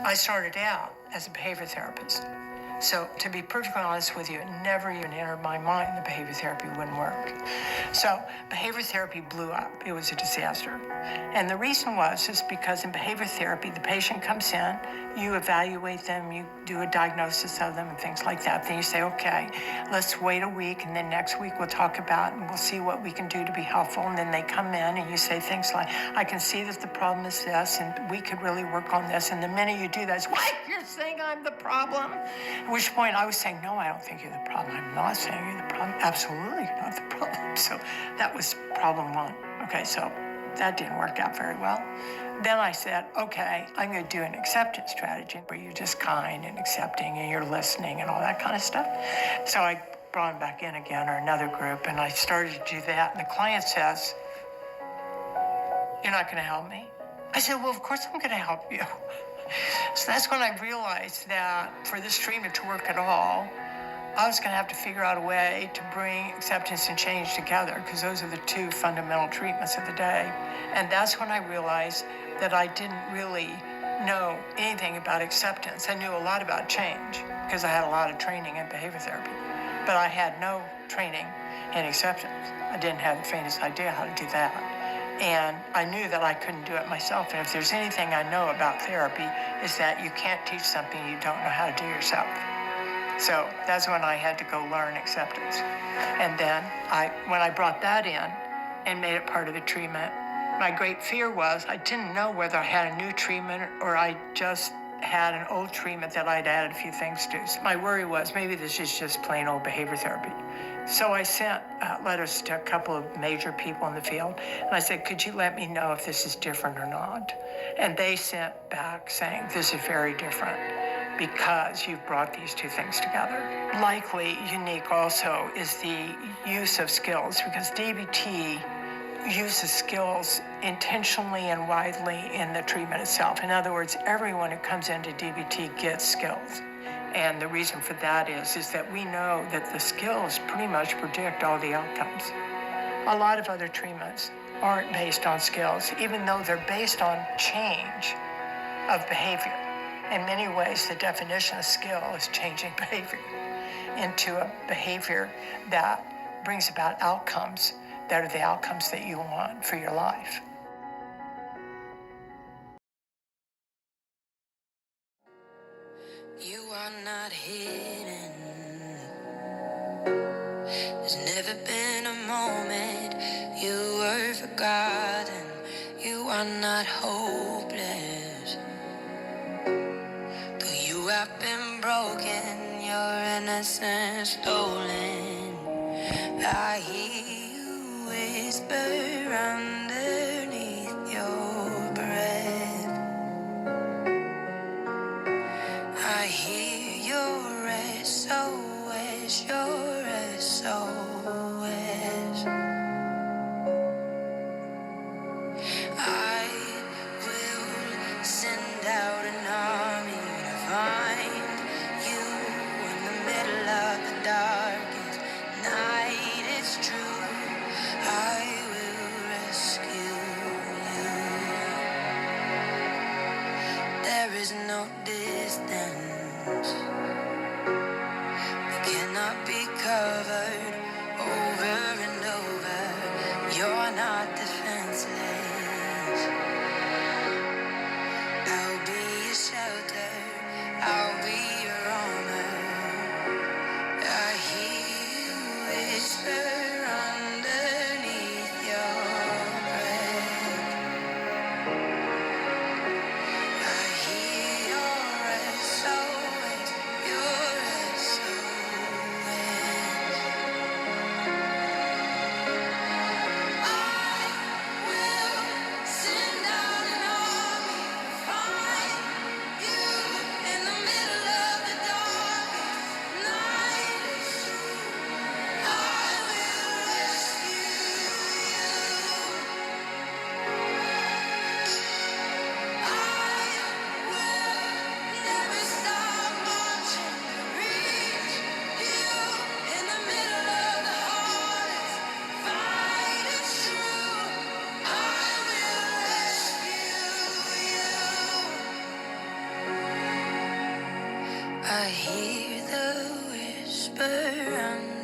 I started out as a behavior therapist. So to be perfectly honest with you, it never even entered my mind that behavior therapy wouldn't work. So behavior therapy blew up. It was a disaster. And the reason is because in behavior therapy, the patient comes in, you evaluate them, you do a diagnosis of them and things like that. Then you say, okay, let's wait a week, and then next week we'll talk about and we'll see what we can do to be helpful. And then they come in and you say things like, I can see that the problem is this, and we could really work on this. And the minute you do that, it's, what? You're saying I'm the problem? At which point I was saying, no, I don't think you're the problem. I'm not saying you're the problem. Absolutely, you're not the problem. So that was problem one. Okay, so that didn't work out very well. Then I said, okay, I'm going to do an acceptance strategy where you're just kind and accepting and you're listening and all that kind of stuff. So I brought him back in again, or another group, and I started to do that. And the client says, you're not going to help me? I said, well, of course I'm going to help you. So that's when I realized that for this treatment to work at all, I was going to have to figure out a way to bring acceptance and change together, because those are the two fundamental treatments of the day. And that's when I realized that I didn't really know anything about acceptance. I knew a lot about change because I had a lot of training in behavior therapy, but I had no training in acceptance. I didn't have the faintest idea how to do that. And I knew that I couldn't do it myself. And if there's anything I know about therapy, is that you can't teach something you don't know how to do yourself. So that's when I had to go learn acceptance. And then when I brought that in and made it part of the treatment, my great fear was I didn't know whether I had a new treatment or I just had an old treatment that I'd added a few things to. So my worry was maybe this is just plain old behavior therapy. So I sent letters to a couple of major people in the field, and I said, could you let me know if this is different or not? And they sent back saying, this is very different, because you've brought these two things together. Likely unique also is the use of skills, because DBT uses skills intentionally and widely in the treatment itself. In other words, everyone who comes into DBT gets skills. And the reason for that is that we know that the skills pretty much predict all the outcomes. A lot of other treatments aren't based on skills, even though they're based on change of behavior. In many ways, the definition of skill is changing behavior into a behavior that brings about outcomes that are the outcomes that you want for your life. You are not hidden. There's never been a moment you were forgotten. You are not hopeless. Though you have been broken, your innocence stolen. I hear you whisper underneath your breath. I hear your SOS, your SOS. I will send out an army to find you in the middle of the darkest night. It's true, I will rescue you. There is no distance that cannot be covered over and over. You're not defenseless. I'll be your shelter, I'll be your armor. I hear you whisper underneath your breath. I hear your SOS, I hear the whisper under